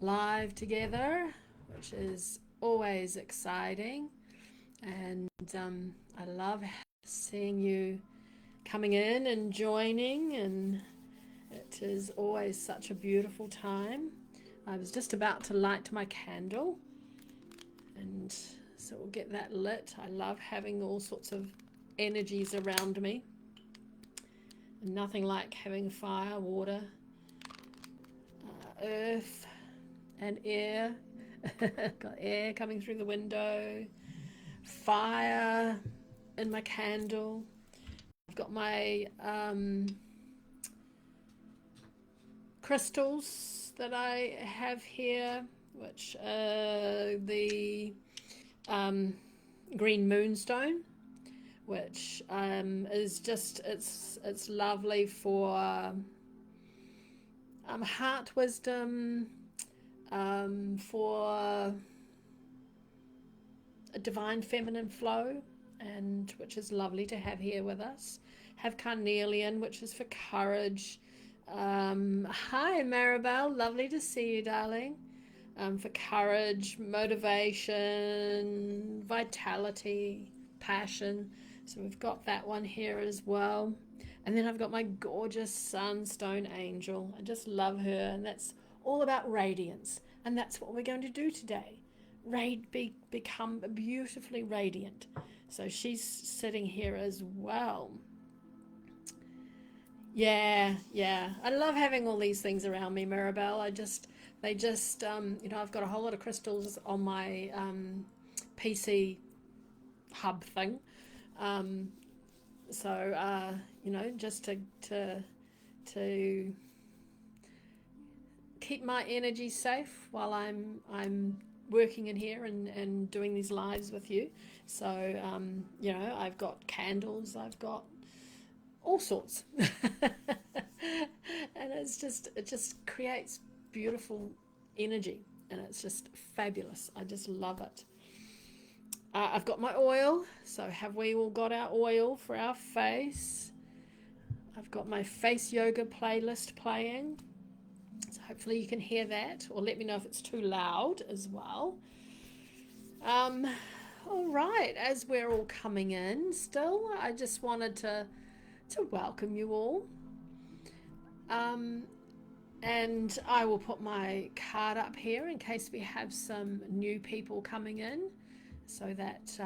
live together, which is always exciting. And I love seeing you coming in and joining, and it is always such a beautiful time. I was just about to light my candle, and so we'll get that lit. I love having all sorts of energies around me. And nothing like having fire, water, earth, and air. Got air coming through the window, fire in my candle. I've got my crystals that I have here, which are the green moonstone, which is just it's lovely for heart wisdom, for a divine feminine flow, and which is lovely to have here with us. Have carnelian, which is for courage. Hi Maribel, lovely to see you, darling. For courage, motivation, vitality, passion. So we've got that one here as well. And then I've got my gorgeous sunstone angel. I just love her, and that's all about radiance. And that's what we're going to do today. Become beautifully radiant. So she's sitting here as well. Yeah. I love having all these things around me, Maribel. They just, I've got a whole lot of crystals on my PC hub thing. Just to keep my energy safe while I'm working in here and doing these lives with you. So I've got candles, I've got all sorts, and it just creates beautiful energy, and it's just fabulous. I just love it. I've got my oil, so have we all got our oil for our face? I've got my face yoga playlist playing, so hopefully you can hear that, or let me know if it's too loud as well. All right, as we're all coming in still, I just wanted to welcome you all. And I will put my card up here in case we have some new people coming in, so that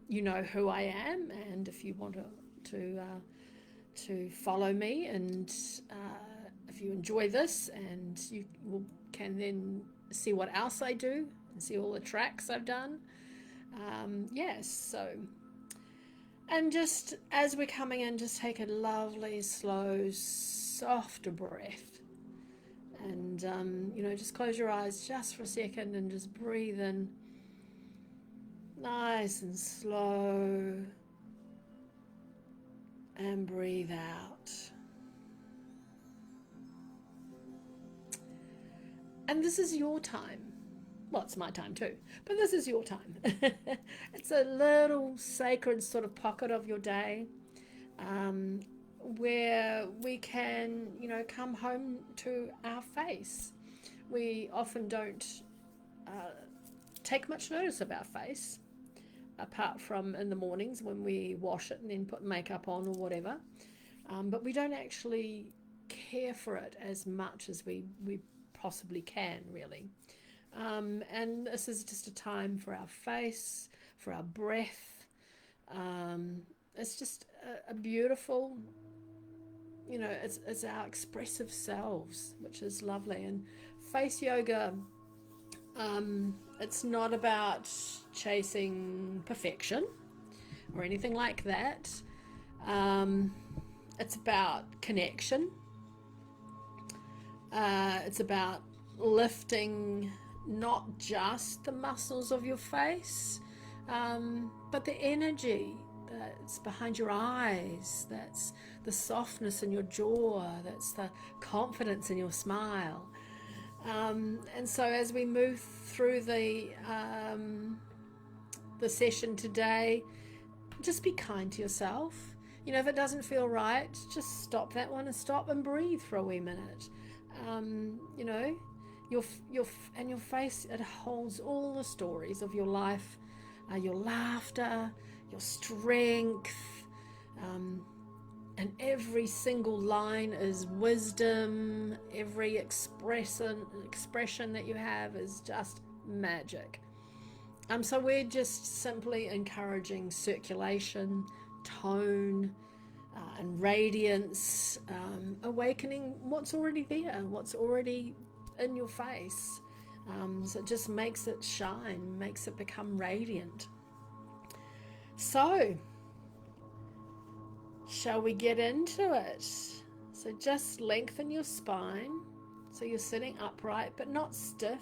you know who I am, and if you want to follow me, and if you enjoy this, and you can then see what else I do and see all the tracks I've done. So, and just as we're coming in, just take a lovely, slow, soft breath, and just close your eyes just for a second and just breathe in nice and slow, and breathe out. And this is your time. Well, it's my time too, but this is your time. It's a little sacred sort of pocket of your day, where we can, come home to our face. We often don't take much notice of our face, apart from in the mornings when we wash it and then put makeup on or whatever. But we don't actually care for it as much as we possibly can, really. And this is just a time for our face, for our breath. It's just a beautiful, it's our expressive selves, which is lovely. And face yoga, it's not about chasing perfection or anything like that. It's about connection. It's about lifting not just the muscles of your face, but the energy that's behind your eyes, that's the softness in your jaw, that's the confidence in your smile. And so as we move through the session today, just be kind to yourself. If it doesn't feel right, just stop that one and stop and breathe for a wee minute. and your face, it holds all the stories of your life, your laughter, your strength, and every single line is wisdom. Every expression that you have is just magic. So we're just simply encouraging circulation, tone, and radiance, awakening what's already there, what's already in your face. So it just makes it shine, makes it become radiant. So, shall we get into it? So just lengthen your spine. So you're sitting upright but not stiff.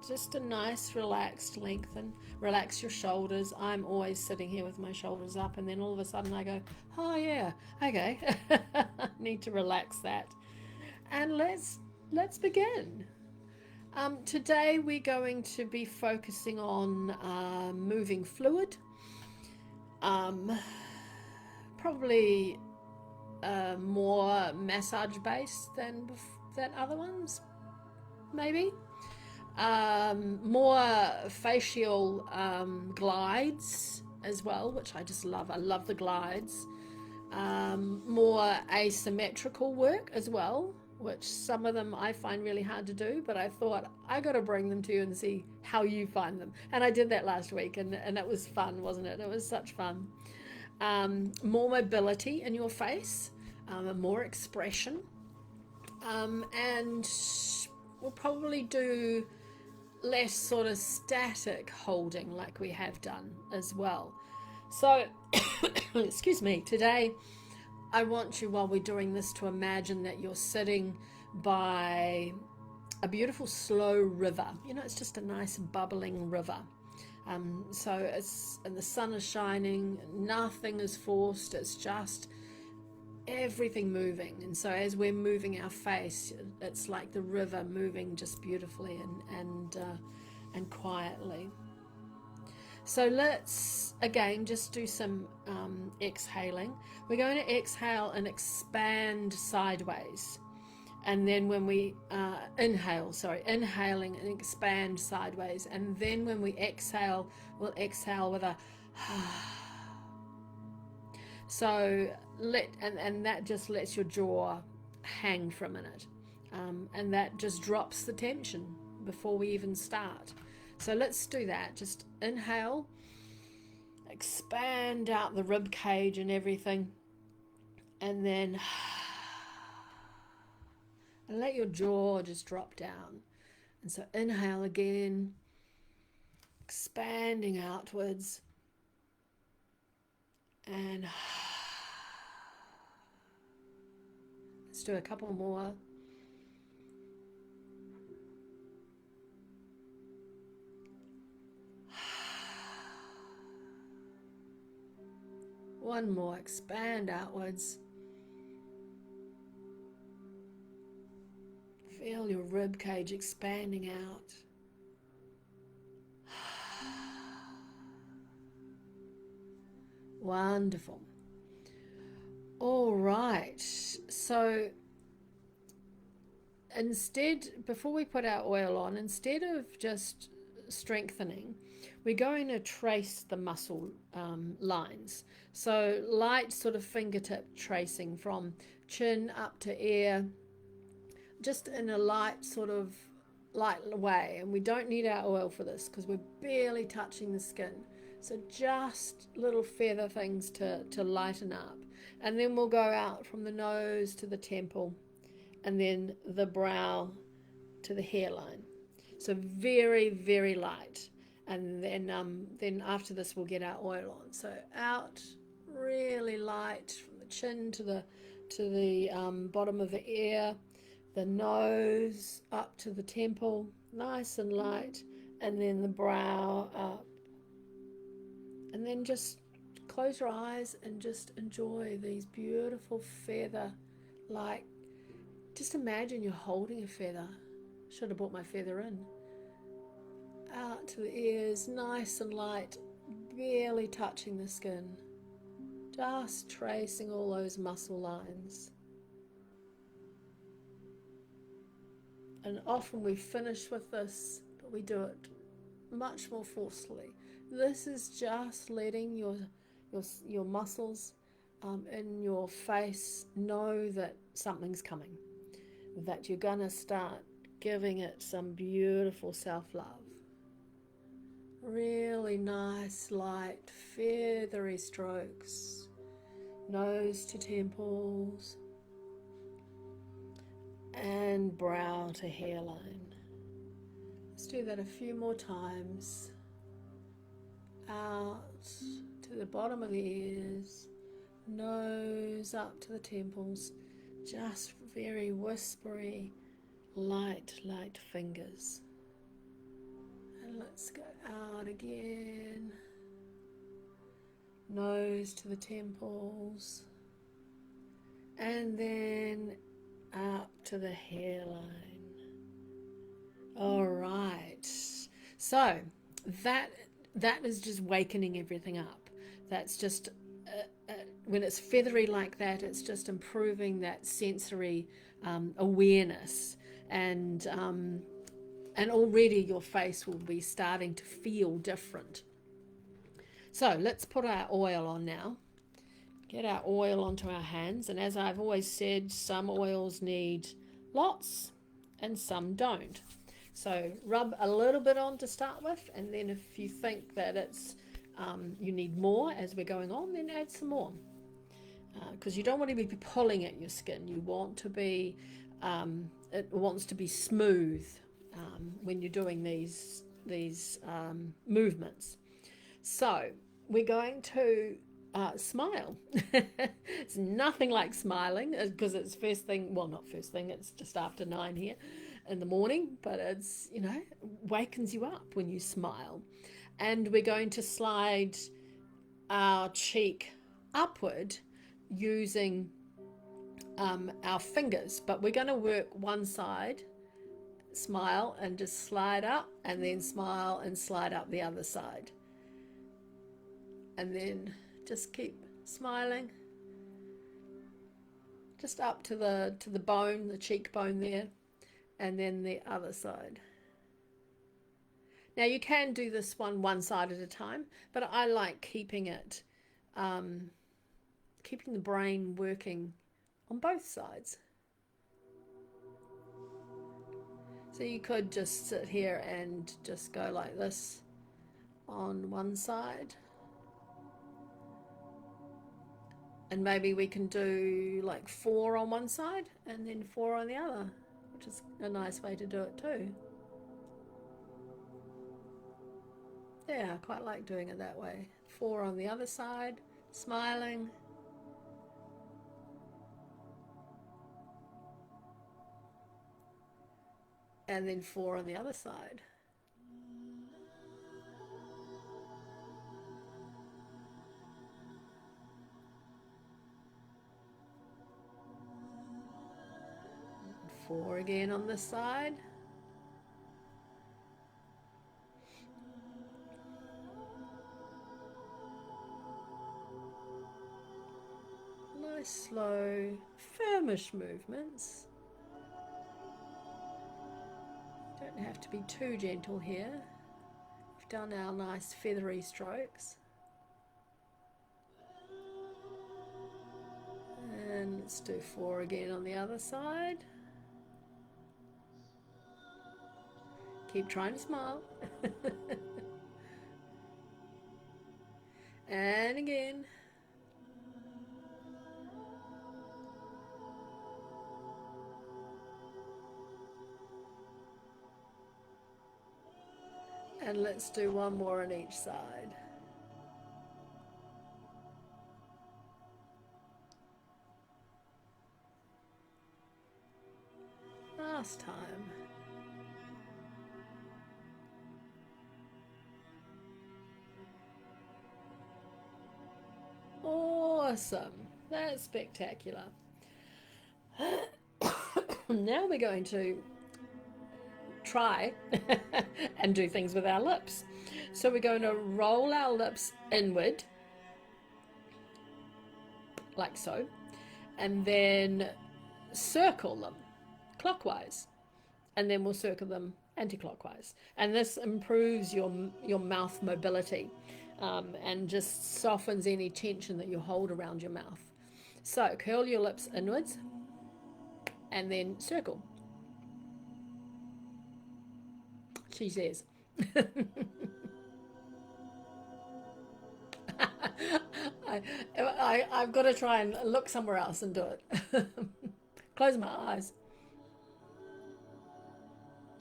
Just a nice relaxed lengthen. Relax your shoulders. I'm always sitting here with my shoulders up, and then all of a sudden I go, oh yeah, okay. Need to relax that. And let's begin. Today we're going to be focusing on moving fluid. Probably more massage based than other ones, maybe. More facial glides as well, which I just love. I love the glides. More asymmetrical work as well, which some of them I find really hard to do, but I thought I got to bring them to you and see how you find them. And I did that last week, and it was fun, wasn't it? It was such fun. More mobility in your face, more expression, and we'll probably do less sort of static holding like we have done as well. So, excuse me, today I want you, while we're doing this, to imagine that you're sitting by a beautiful slow river. You know, it's just a nice bubbling river. So it's, and the sun is shining, nothing is forced, it's just everything moving. And so as we're moving our face, it's like the river moving just beautifully and quietly. So let's again just do some exhaling. We're going to exhale and expand sideways. And then when we inhaling and expand sideways. And then when we exhale, we'll exhale with a so and that just lets your jaw hang for a minute. And that just drops the tension before we even start. So let's do that. Just inhale, expand out the rib cage and everything, and then and let your jaw just drop down. And so inhale again, expanding outwards, and let's do a couple more. One more, expand outwards. Feel your rib cage expanding out. Wonderful. All right. So instead, before we put our oil on, instead of just strengthening, we're going to trace the muscle lines. So light sort of fingertip tracing from chin up to ear, just in a light way. And we don't need our oil for this because we're barely touching the skin. So just little feather things to lighten up. And then we'll go out from the nose to the temple, and then the brow to the hairline. So very, very light. And then after this we'll get our oil on. So out really light from the chin to the bottom of the ear, the nose up to the temple, nice and light, and then the brow up. And then just close your eyes and just enjoy these beautiful feather, like, just imagine you're holding a feather. Should have brought my feather in. Out to the ears, nice and light, barely touching the skin. Just tracing all those muscle lines. And often we finish with this, but we do it much more forcefully. This is just letting your muscles in your face know that something's coming, that you're gonna start giving it some beautiful self-love. Really nice, light, feathery strokes, nose to temples, and brow to hairline. Let's do that a few more times. Out to the bottom of the ears, nose up to the temples, just very whispery, light fingers. And let's go out again, nose to the temples, and then up to the hairline. All right, so that is just wakening everything up. That's just when it's feathery like that, it's just improving that sensory awareness, and already your face will be starting to feel different. So let's put our oil on now. Get our oil onto our hands, and as I've always said, some oils need lots and some don't. So rub a little bit on to start with, and then if you think that it's you need more as we're going on, then add some more. Because you don't want to be pulling at your skin. You want to be, it wants to be smooth when you're doing these movements. So we're going to smile. It's nothing like smiling, because it's first thing, well, not first thing, it's just after 9 here in the morning, but it's, wakens you up when you smile. And we're going to slide our cheek upward using our fingers, but we're going to work one side, smile, and just slide up, and then smile and slide up the other side, and then just keep smiling, just up to the bone, the cheekbone there, and then the other side. Now you can do this one side at a time, but I like keeping it, keeping the brain working on both sides. So you could just sit here and just go like this on one side. And maybe we can do like 4 on one side and then 4 on the other, which is a nice way to do it too. Yeah, I quite like doing it that way. 4 on the other side, smiling. And then 4 on the other side. And 4 again on this side. Nice, slow, firmish movements. Don't have to be too gentle here. We've done our nice feathery strokes. And let's do 4 again on the other side. Keep trying to smile. And again. And let's do 1 more on each side. Last time. Awesome. That's spectacular. Now we're going to try and do things with our lips. So we're going to roll our lips inward, like so, and then circle them clockwise, and then we'll circle them anti-clockwise. And this improves your mouth mobility, and just softens any tension that you hold around your mouth. So curl your lips inwards and then circle. She says. I've got to try and look somewhere else and do it. Close my eyes.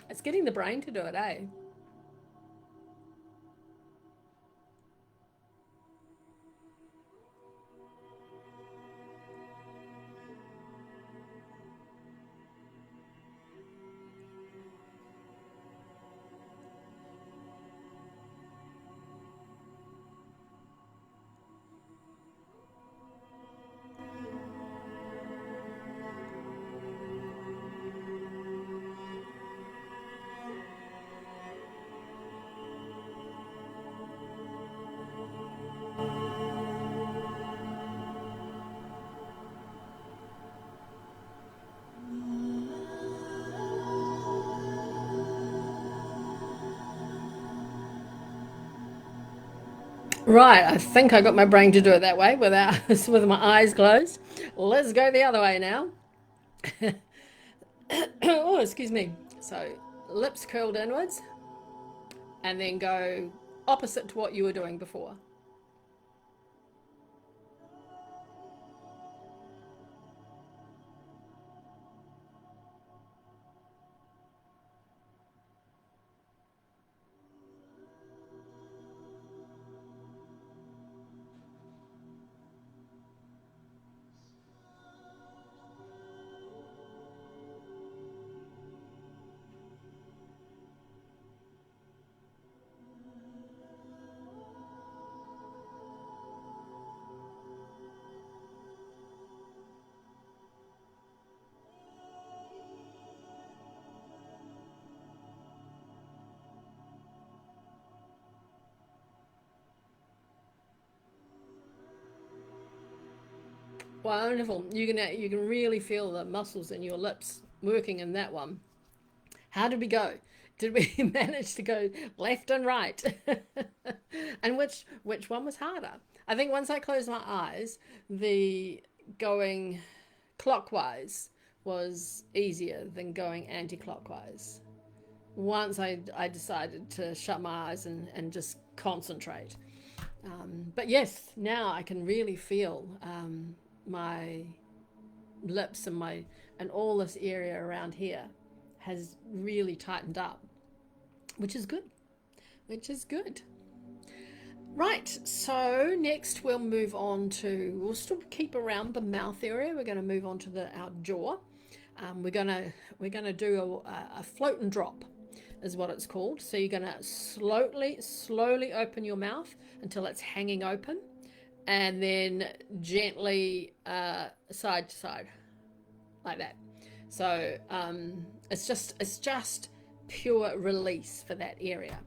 It's getting the brain to do it, eh? Right, I think I got my brain to do it that way without with my eyes closed. Let's go the other way now. Oh, excuse me. So lips curled inwards, and then go opposite to what you were doing before. Wonderful. You can really feel the muscles in your lips working in that one. How did we go? Did we manage to go left and right? And which one was harder? I think once I closed my eyes, the going clockwise was easier than going anti-clockwise. Once I decided to shut my eyes and just concentrate. But yes, now I can really feel my lips and all this area around here has really tightened up, which is good. Right, so next we'll still keep around the mouth area. We're going to move on to our jaw. We're gonna do a float and drop, is what it's called. So you're gonna slowly open your mouth until it's hanging open, and then gently side to side, like that. So it's just pure release for that area.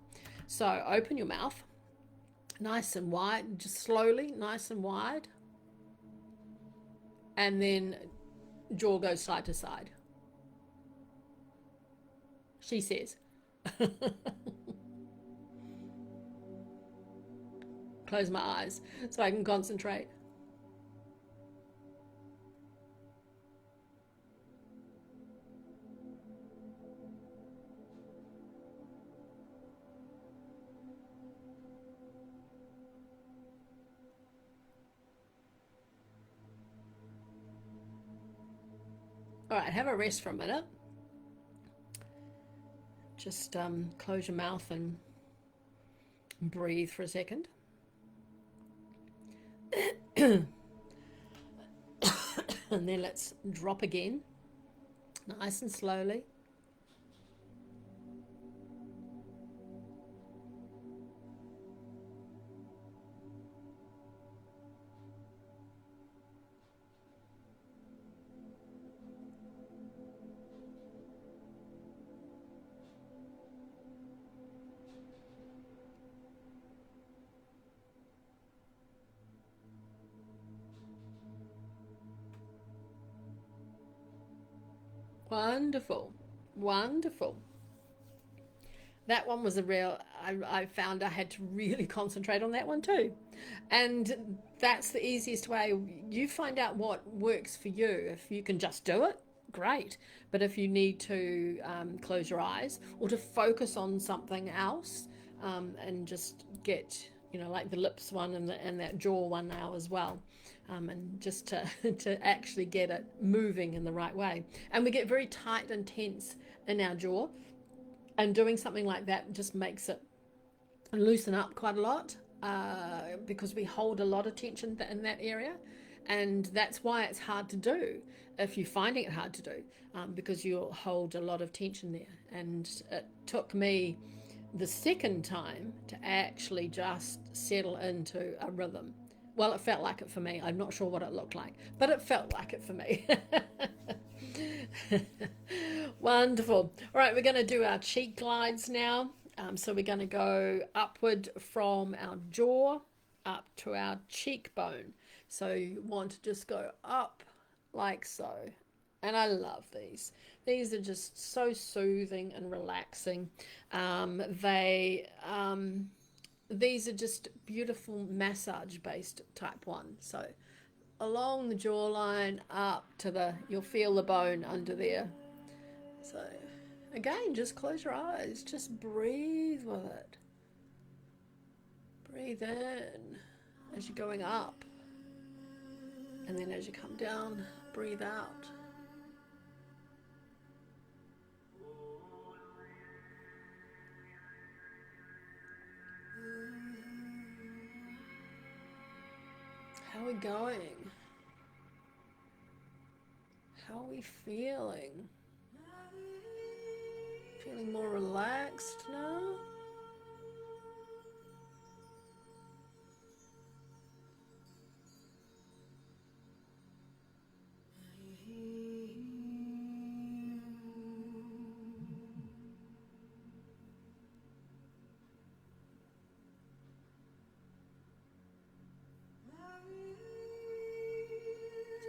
So open your mouth, nice and wide, just slowly, nice and wide, and then jaw goes side to side. She says. Close my eyes so I can concentrate. All right, have a rest for a minute. Just close your mouth and breathe for a second. And then let's drop again, nice and slowly. Wonderful. Wonderful. That one was a real, I found I had to really concentrate on that one too. And that's the easiest way. You find out what works for you. If you can just do it, great. But if you need to close your eyes or to focus on something else, and just get, like the lips one and that jaw one now as well. And just to, to actually get it moving in the right way. And we get very tight and tense in our jaw, and doing something like that just makes it loosen up quite a lot, because we hold a lot of tension in that area, and that's why it's hard to do if you're finding it hard to do, because you'll hold a lot of tension there. And it took me the second time to actually just settle into a rhythm. Well, it felt like it for me. I'm not sure what it looked like, but it felt like it for me. Wonderful. All right, we're going to do our cheek glides now. So we're going to go upward from our jaw up to our cheekbone. So you want to just go up like so. And I love these. These are just so soothing and relaxing. These are just beautiful massage-based type one. So along the jawline up to you'll feel the bone under there. So again, just close your eyes. Just breathe with it. Breathe in as you're going up. And then as you come down, breathe out. How are we going? How are we feeling? Feeling more relaxed now?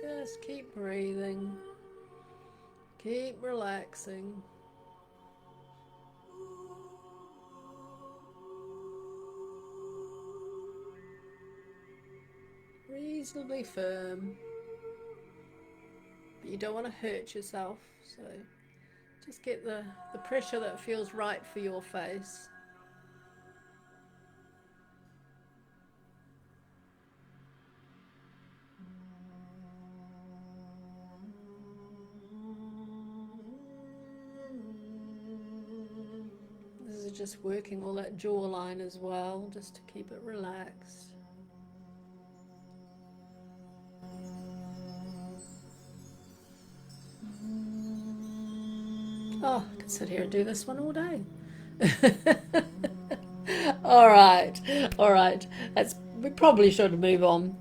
Just keep breathing. Keep relaxing. Reasonably firm. But you don't want to hurt yourself, so just get the pressure that feels right for your face. This is just working all that jawline as well, just to keep it relaxed. Oh, I could sit here and do this one all day. All right, all right. We probably should move on.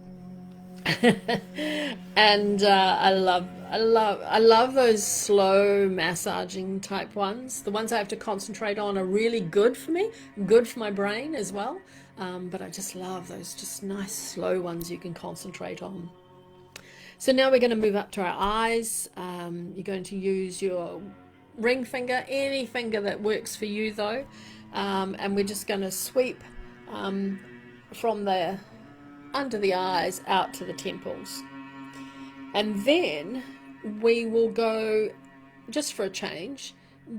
And I love those slow massaging type ones. The ones I have to concentrate on are really good for me, good for my brain as well. But I just love those just nice slow ones you can concentrate on. So now we're going to move up to our eyes. You're going to use your ring finger, any finger that works for you though. And we're just going to sweep from the under the eyes out to the temples. And then we will go, just for a change,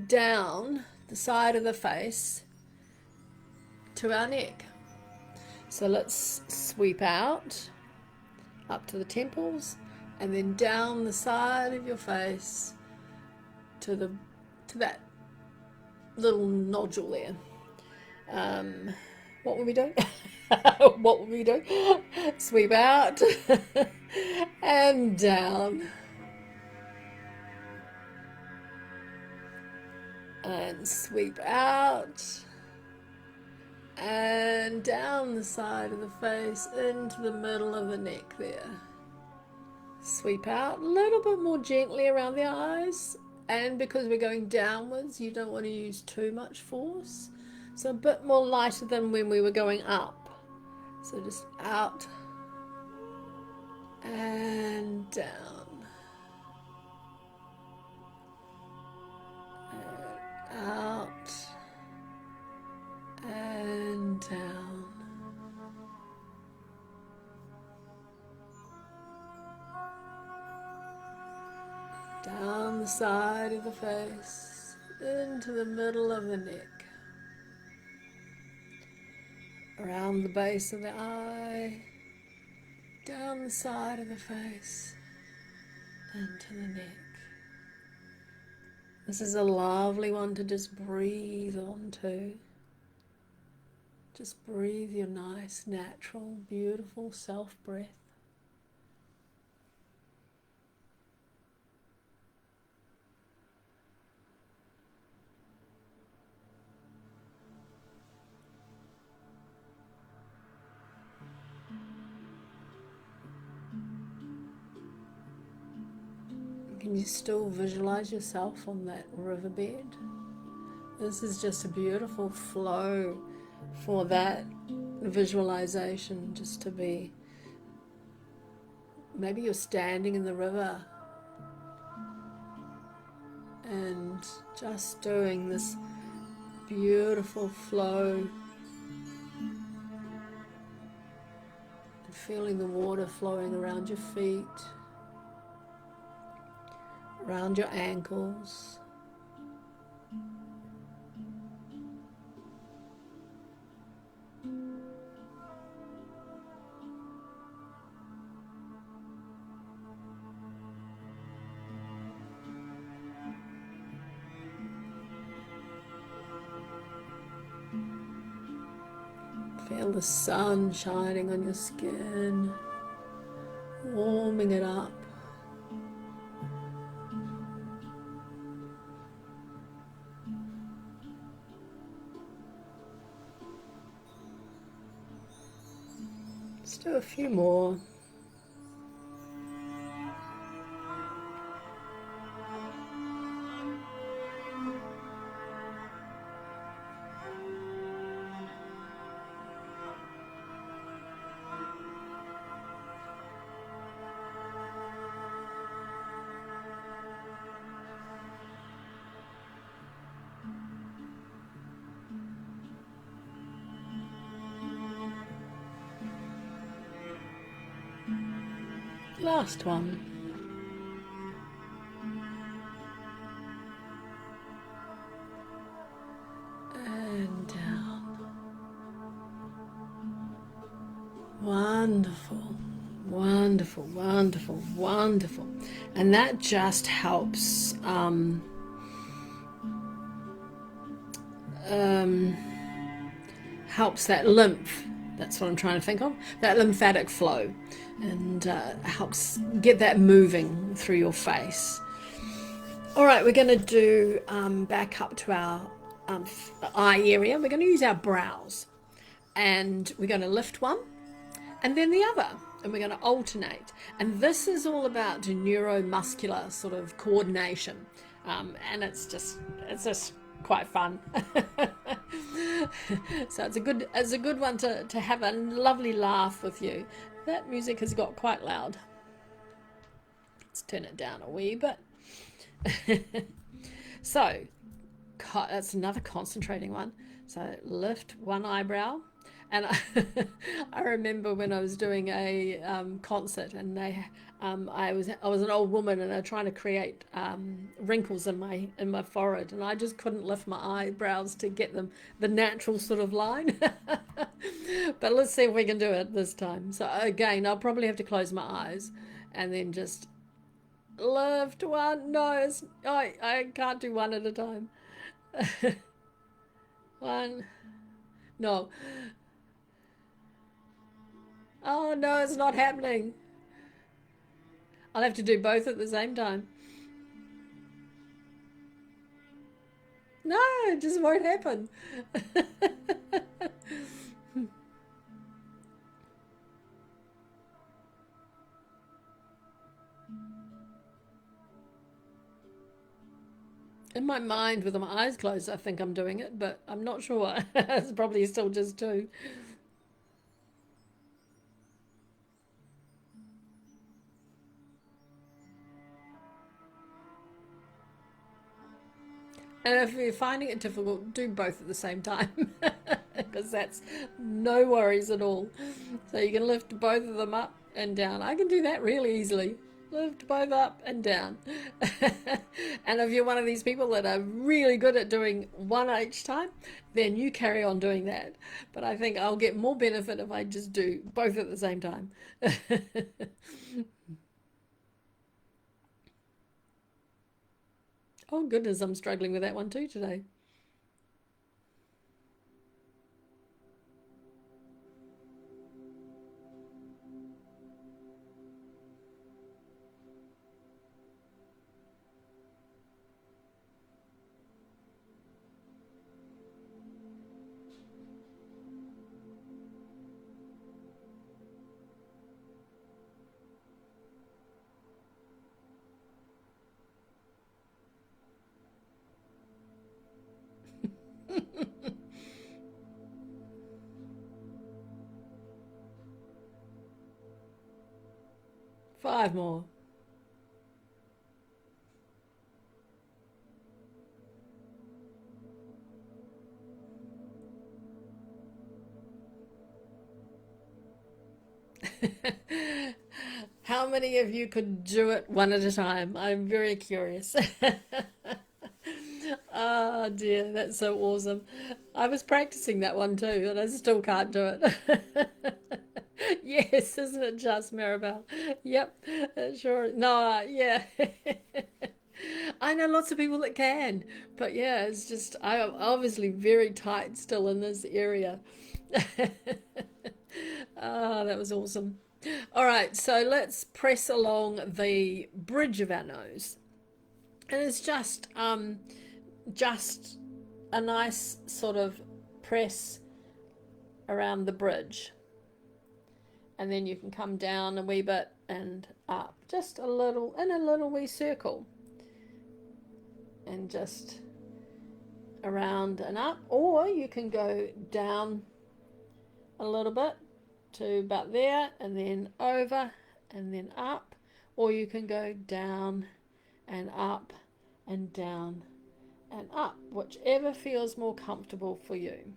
down the side of the face to our neck. So let's sweep out up to the temples and then down the side of your face to that little nodule there. What will we do? What will we do? Sweep out and down. And sweep out and down the side of the face into the middle of the neck there. Sweep out a little bit more gently around the eyes, and because we're going downwards you don't want to use too much force, so a bit more lighter than when we were going up. So just out and down down. Down the side of the face, into the middle of the neck, around the base of the eye, down the side of the face, into the neck. This is a lovely one to just breathe onto. Just breathe your nice, natural, beautiful self-breath. Can you still visualize yourself on that riverbed? This is just a beautiful flow for that visualization, just to be, maybe you're standing in the river and just doing this beautiful flow and feeling the water flowing around your feet, around your ankles. Feel the sun shining on your skin, warming it up. Let's do a few more. Last one. And down. Wonderful, wonderful, wonderful, wonderful. And that just helps helps that lymph, that's what I'm trying to think of, that lymphatic flow, and helps get that moving through your face. All right, we're going to do back up to our eye area. We're going to use our brows, and we're going to lift one and then the other, and we're going to alternate. And this is all about neuromuscular sort of coordination, and it's just quite fun. So it's a good one to have a lovely laugh with you. That music has got quite loud. Let's turn it down a wee bit. So that's another concentrating one. So lift one eyebrow. And I remember when I was doing a concert, and I was an old woman, and I was trying to create wrinkles in my forehead, and I just couldn't lift my eyebrows to get them the natural sort of line. But let's see if we can do it this time. So again, I'll probably have to close my eyes and then just lift one. No, I can't do one at a time. One. No. Oh no, it's not happening. I'll have to do both at the same time. No, it just won't happen. In my mind, with my eyes closed, I think I'm doing it, but I'm not sure. It's probably still just two. And if you're finding it difficult, do both at the same time. because that's no worries at all. So you can lift both of them up and down. I can do that really easily. Lift both up and down. And if you're one of these people that are really good at doing one each time, then you carry on doing that. But I think I'll get more benefit if I just do both at the same time. Oh goodness, I'm struggling with that one too today. 5 more. How many of you could do it one at a time? I'm very curious. Oh dear, that's so awesome. I was practicing that one too, and I still can't do it. Yes, isn't it just, Maribel? Yep, sure. No, yeah. I know lots of people that can, but yeah, it's just I'm obviously very tight still in this area. Oh, that was awesome. All right, so let's press along the bridge of our nose. And it's just a nice sort of press around the bridge. And then you can come down a wee bit and up, just a little, in a little wee circle. And just around and up, or you can go down a little bit to about there and then over and then up, or you can go down and up and down and up, whichever feels more comfortable for you.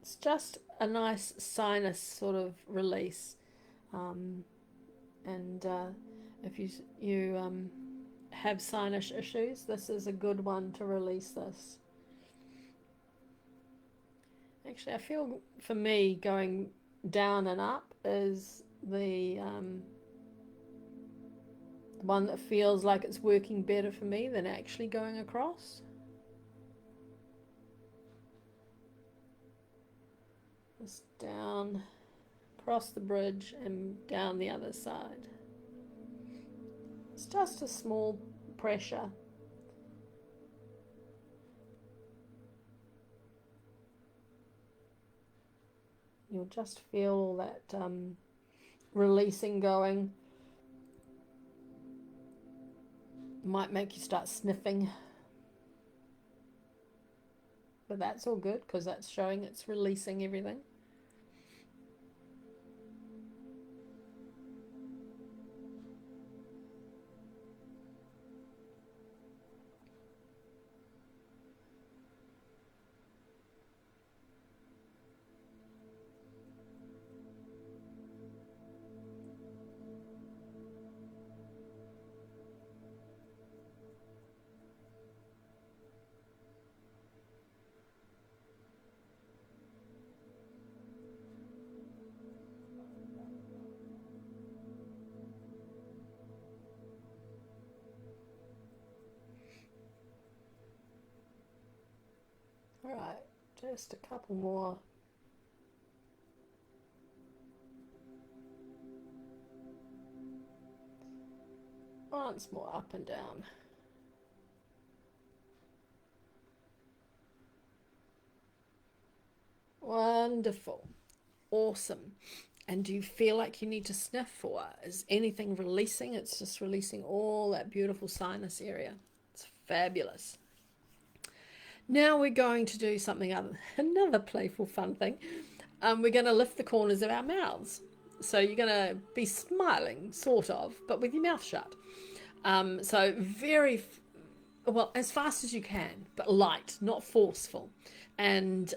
It's just a nice sinus sort of release, and if you have sinus issues, this is a good one to release this. Actually, I feel for me going down and up is the one that feels like it's working better for me than actually going across. Just down, across the bridge and down the other side. It's just a small pressure. You'll just feel all that releasing going. Might make you start sniffing, but that's all good because that's showing it's releasing everything. All right, just a couple more. Once more up and down. Wonderful. Awesome. And do you feel like you need to sniff, or is anything releasing? It's just releasing all that beautiful sinus area. It's fabulous. Now we're going to do something other, another playful fun thing. We're going to lift the corners of our mouths. So you're going to be smiling, sort of, but with your mouth shut. So very well, as fast as you can, but light, not forceful. And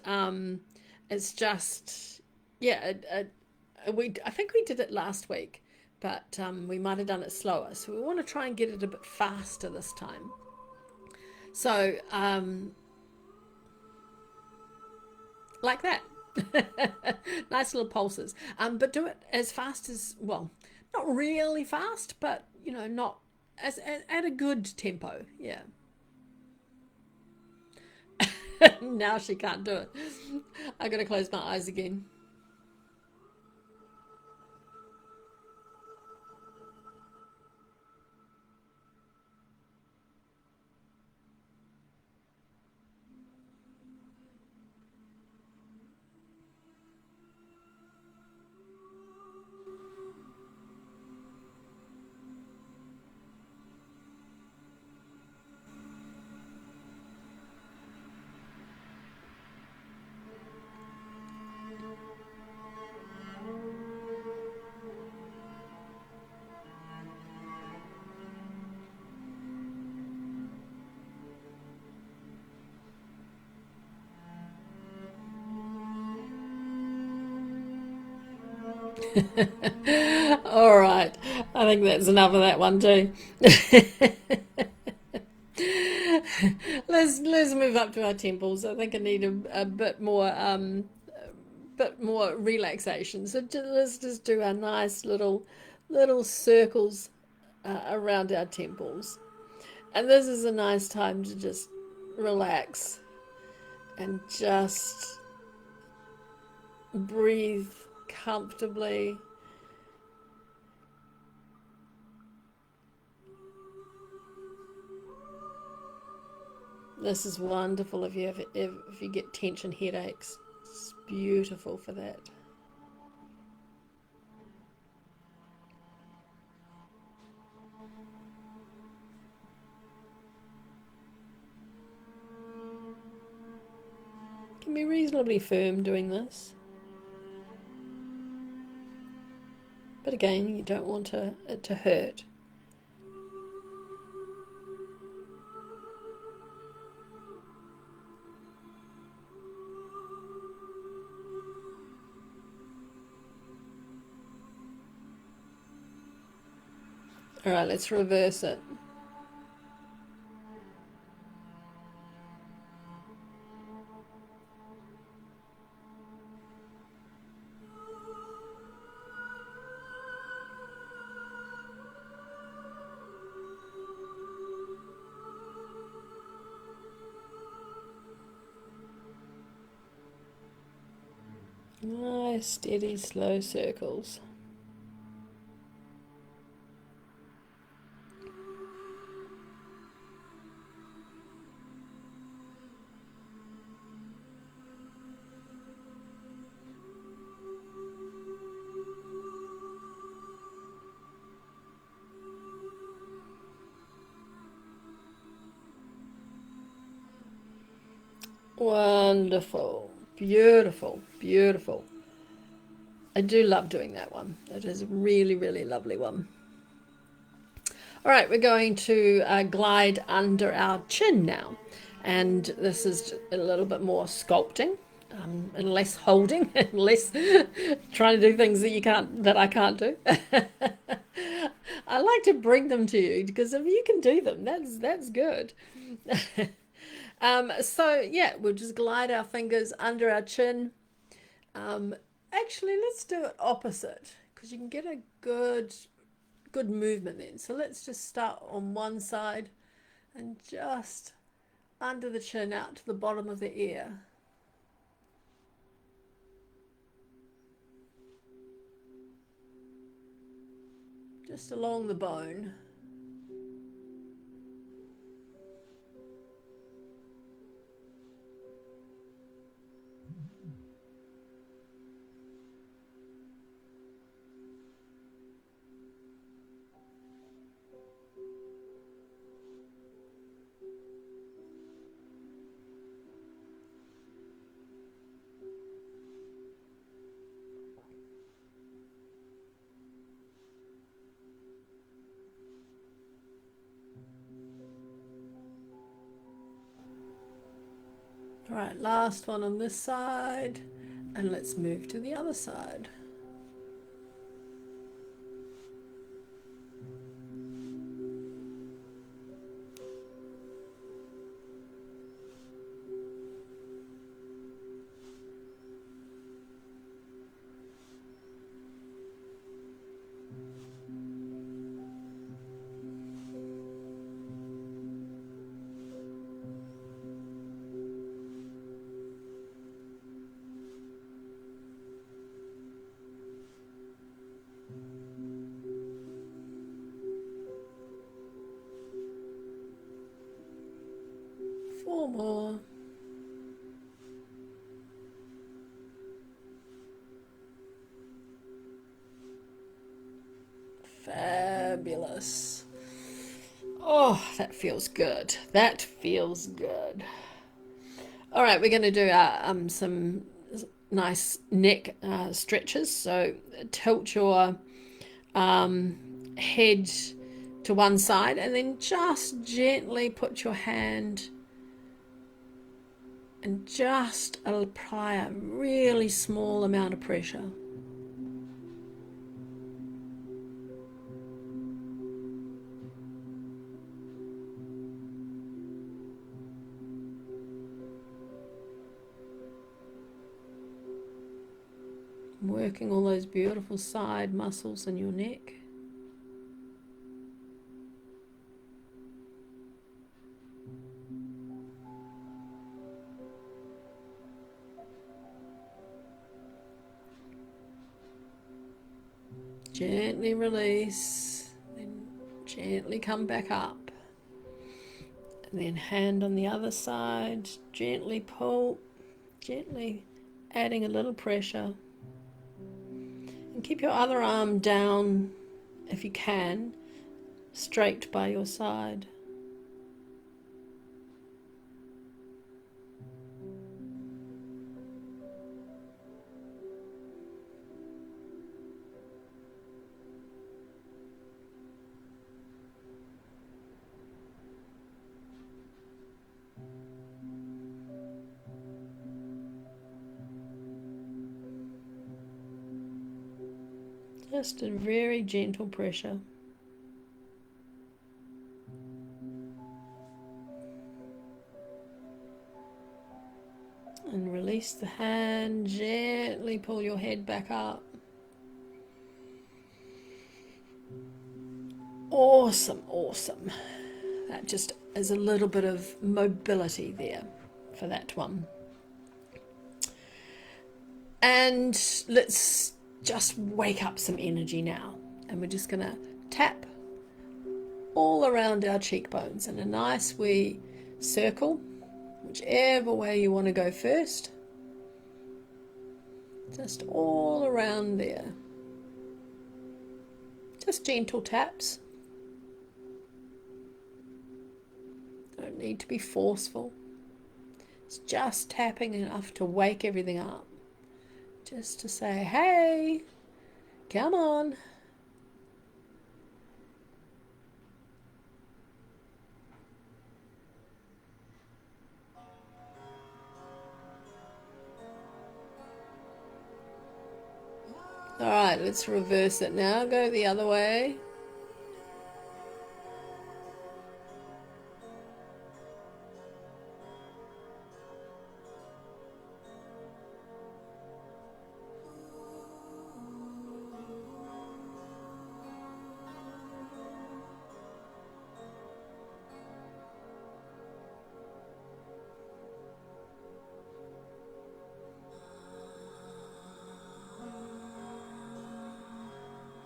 it's just, yeah, I think we did it last week, but we might have done it slower. So we want to try and get it a bit faster this time. So, like that. Nice little pulses. But do it as fast as, well, not really fast, but, not at a good tempo. Yeah. Now she can't do it. I gotta close my eyes again. All right. I think that's enough of that one too. Let's move up to our temples. I think I need a bit more relaxation. So let's just do our nice little circles around our temples. And this is a nice time to just relax and just breathe comfortably. This is wonderful if you get tension headaches. It's beautiful for that. Can be reasonably firm doing this. But again, you don't want it to hurt. All right, let's reverse it. Nice, steady, slow circles. Wonderful. Beautiful. Beautiful. I do love doing that one. It is a really, really lovely one. All right, we're going to glide under our chin now. And this is a little bit more sculpting. And less holding and less trying to do things that I can't do. I like to bring them to you because if you can do them, that's good. So yeah, we'll just glide our fingers under our chin. Actually, let's do it opposite because you can get a good movement then. So let's just start on one side and just under the chin out to the bottom of the ear. Just along the bone. All right, last one on this side, and let's move to the other side. Four more. Fabulous. Oh, that feels good. That feels good. All right, we're going to do some nice neck stretches. So tilt your head to one side and then just gently put your hand and just apply a really small amount of pressure. Working all those beautiful side muscles in your neck. Gently release, then gently come back up. And then hand on the other side, gently pull, gently adding a little pressure. And keep your other arm down if you can, straight by your side. Just a very gentle pressure. And release the hand, gently pull your head back up. Awesome, awesome. That just is a little bit of mobility there for that one. And let's just wake up some energy now. And we're just going to tap all around our cheekbones in a nice wee circle, whichever way you want to go first. Just all around there. Just gentle taps. Don't need to be forceful. It's just tapping enough to wake everything up. Just to say, hey, come on. All right, let's reverse it now. Go the other way.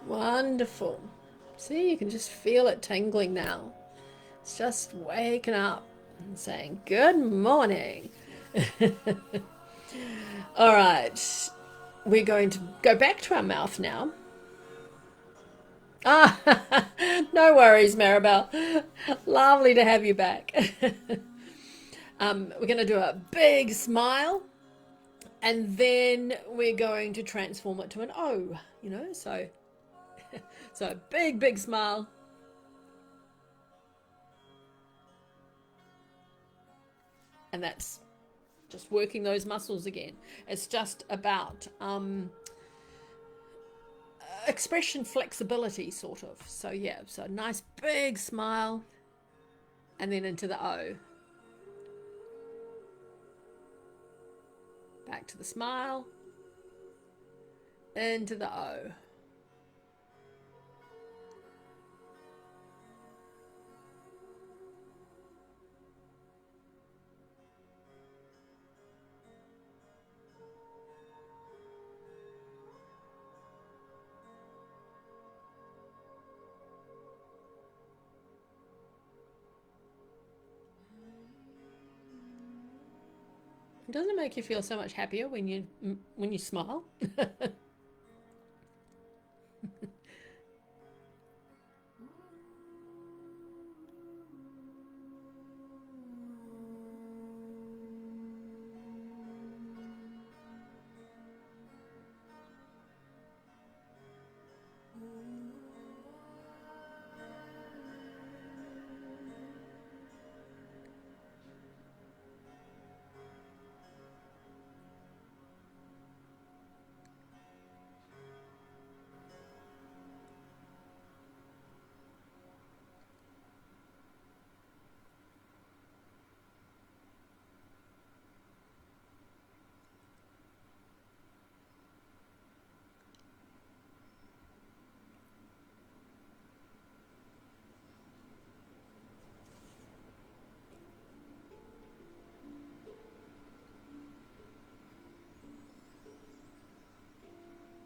Wonderful. See, you can just feel it tingling now. It's just waking up and saying, good morning. All right, we're going to go back to our mouth now. Ah, no worries, Maribel. Lovely to have you back. We're going to do a big smile, and then we're going to transform it to an O, you know, so big smile. And that's just working those muscles again. It's just about expression flexibility, sort of. So yeah, so nice big smile, and then into the O. Back to the smile, into the O. Doesn't it make you feel so much happier when you smile?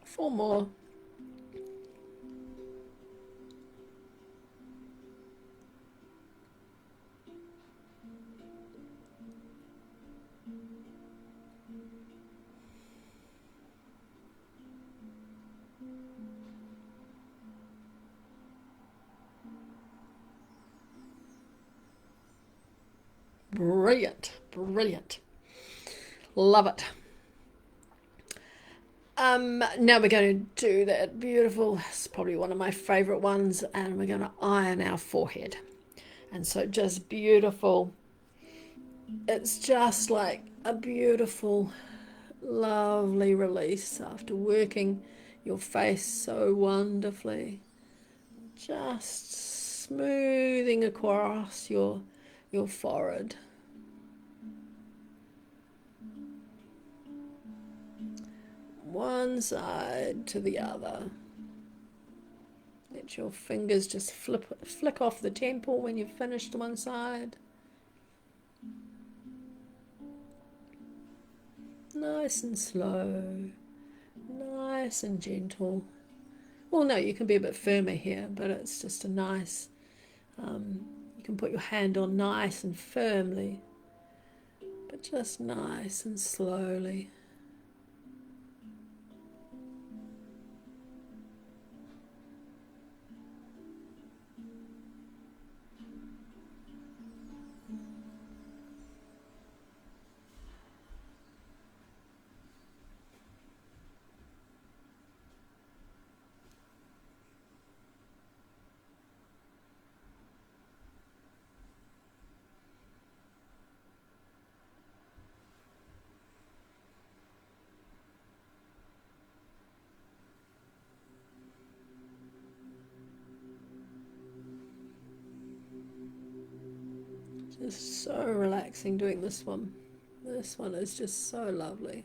Four more. Brilliant, brilliant. Love it. Now we're going to do that beautiful, it's probably one of my favorite ones, and we're going to iron our forehead. And so just beautiful. It's just like a beautiful, lovely release after working your face so wonderfully. Just smoothing across your forehead. One side to the other. Let your fingers just flick off the temple when you've finished one side. Nice and slow, nice and gentle. Well, no, you can be a bit firmer here, but it's just a nice, you can put your hand on nice and firmly, but just nice and slowly. Just so relaxing doing this one. This one is just so lovely.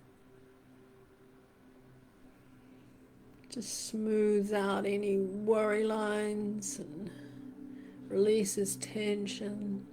Just smooths out any worry lines and releases tension.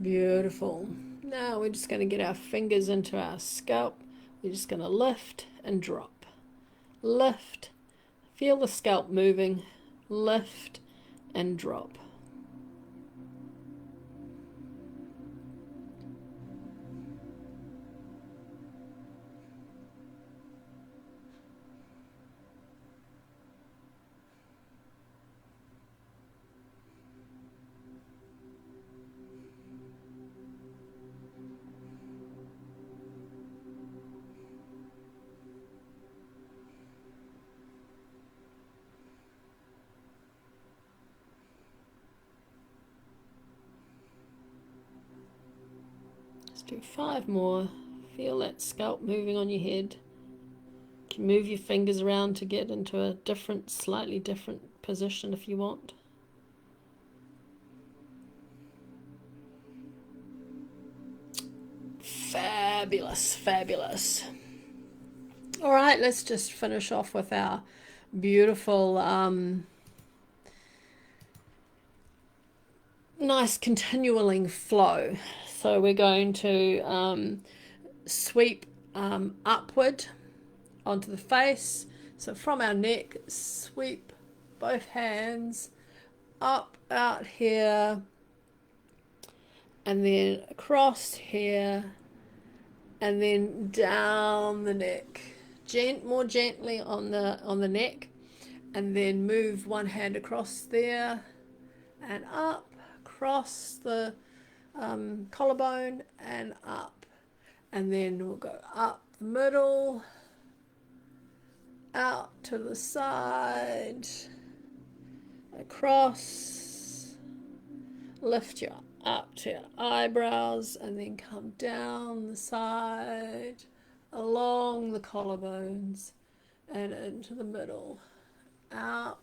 Beautiful. Now we're just going to get our fingers into our scalp. We're just going to lift and drop. Lift. Feel the scalp moving. Lift and drop. Do 5 more. Feel that scalp moving on your head. You can move your fingers around to get into a different, slightly different position if you want. Fabulous, fabulous. All right, let's just finish off with our beautiful, nice continuing flow. So we're going to sweep upward onto the face. So from our neck, sweep both hands up out here, and then across here, and then down the neck. More gently on the neck, and then move one hand across there and up, across the collarbone and up, and then we'll go up the middle, out to the side, across, lift your up to your eyebrows, and then come down the side, along the collarbones, and into the middle, out,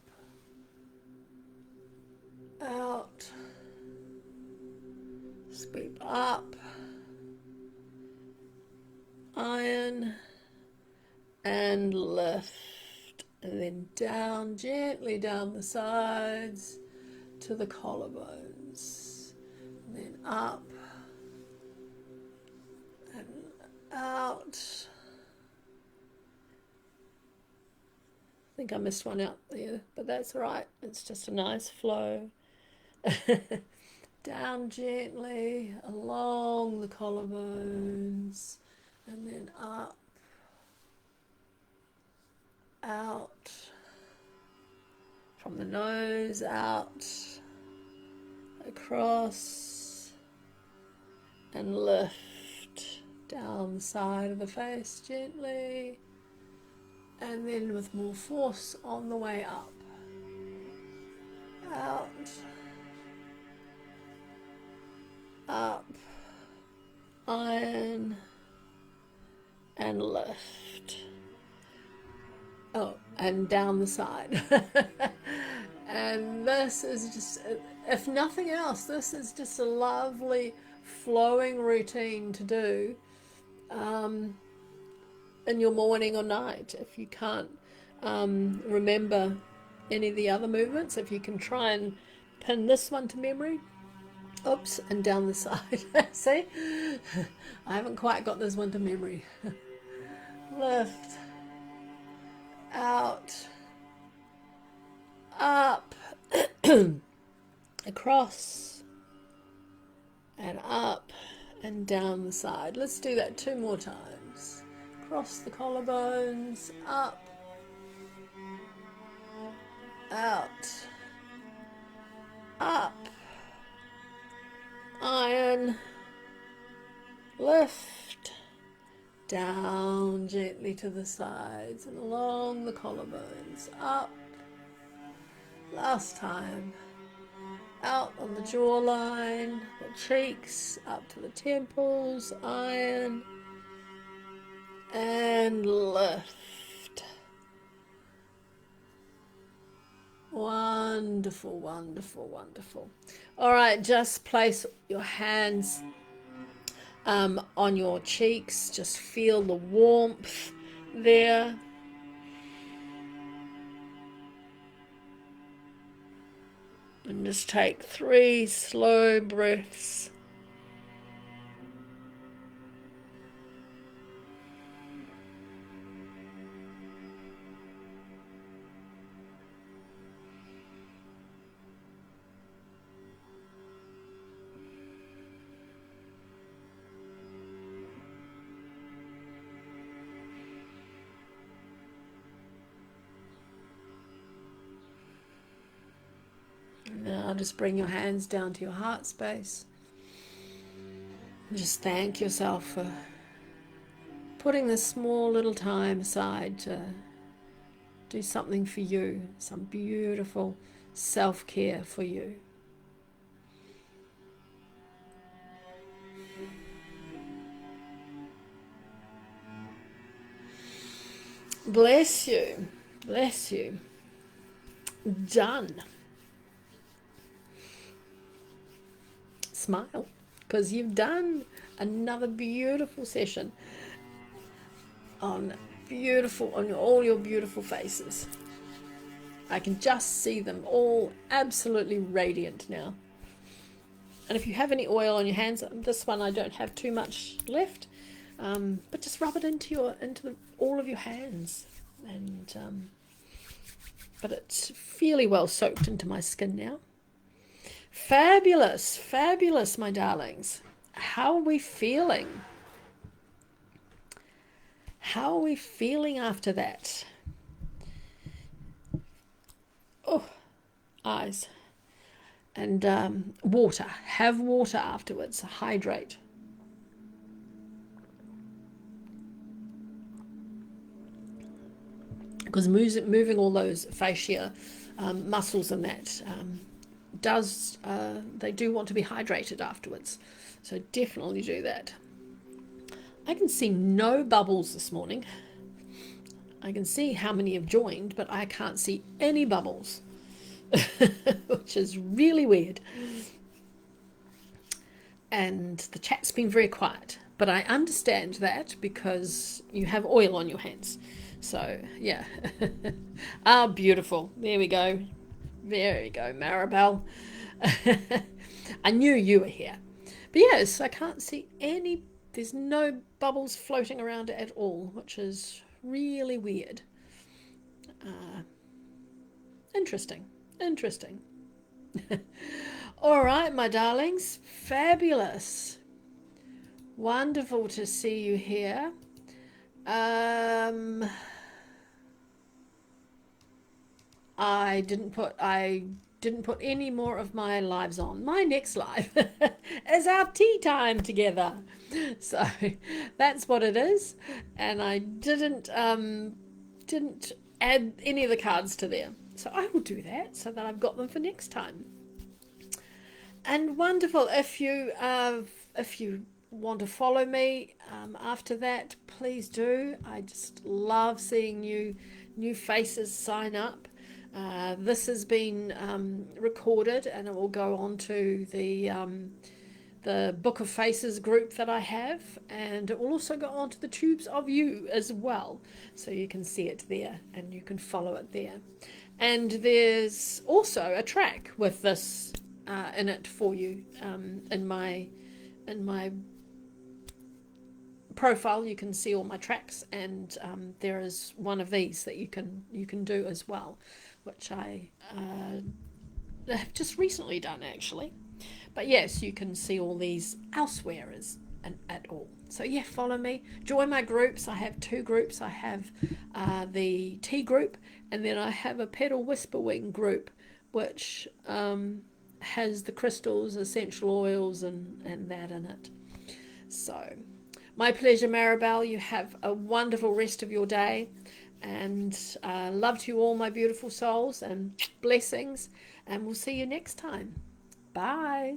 out, sweep up, iron, and lift, and then down, gently down the sides to the collarbones, and then up and out. I think I missed one out there, but that's all right. It's just a nice flow. Down gently along the collarbones, and then up, out, from the nose, out, across, and lift down the side of the face gently, and then with more force on the way up, out, up, iron, and lift. Oh, and down the side. And this is just, if nothing else, this is just a lovely flowing routine to do in your morning or night. If you can't remember any of the other movements, if you can try and pin this one to memory. Oops, and down the side. See? I haven't quite got this one to memory. Lift, out, up, across, and up, and down the side. Let's do that 2 more times. Across the collarbones, up, out, up, iron, lift, down gently to the sides and along the collarbones, up, last time, out on the jawline, the cheeks, up to the temples, iron, and lift. Wonderful, wonderful, wonderful. All right, just place your hands on your cheeks. Just feel the warmth there. And just take 3 slow breaths. just bring your hands down to your heart space. And just thank yourself for putting this small little time aside to do something for you, some beautiful self-care for you. Bless you. Bless you. Done. Smile, because you've done another beautiful session on all your beautiful faces. I can just see them all absolutely radiant now. And if you have any oil on your hands, this one I don't have too much left, but just rub it into all of your hands, and but it's fairly well soaked into my skin now. Fabulous, fabulous, my darlings. How are we feeling? How are we feeling after that? Oh, eyes. And water. Have water afterwards. Hydrate. Because moving all those fascia muscles and that they do want to be hydrated afterwards. So definitely do that. I can see no bubbles this morning. I can see how many have joined, but I can't see any bubbles, which is really weird. And the chat's been very quiet, but I understand that because you have oil on your hands. So, yeah. Ah, beautiful. There we go. There we go, Maribel. I knew you were here. But yes, I can't see any, there's no bubbles floating around at all, which is really weird. Interesting. Interesting. All right, my darlings. Fabulous. Wonderful to see you here. I didn't put any more of my lives on. My next live is our tea time together. So that's what it is. And I didn't add any of the cards to there. So I will do that so that I've got them for next time. And wonderful. If you want to follow me after that, please do. I just love seeing new faces sign up. This has been recorded, and it will go on to the Book of Faces group that I have, and it will also go on to the Tubes of You as well, so you can see it there and you can follow it there. And there's also a track with this in it for you in my profile. You can see all my tracks, and there is one of these that you can do as well, which I have just recently done actually. But yes, you can see all these elsewhere at all. So yeah, follow me, join my groups. I have two groups. I have the tea group, and then I have a Petal Whisper Wing group, which has the crystals, essential oils, and that in it. So my pleasure, Maribel. You have a wonderful rest of your day, and love to you all, my beautiful souls, and blessings, and we'll see you next time. Bye.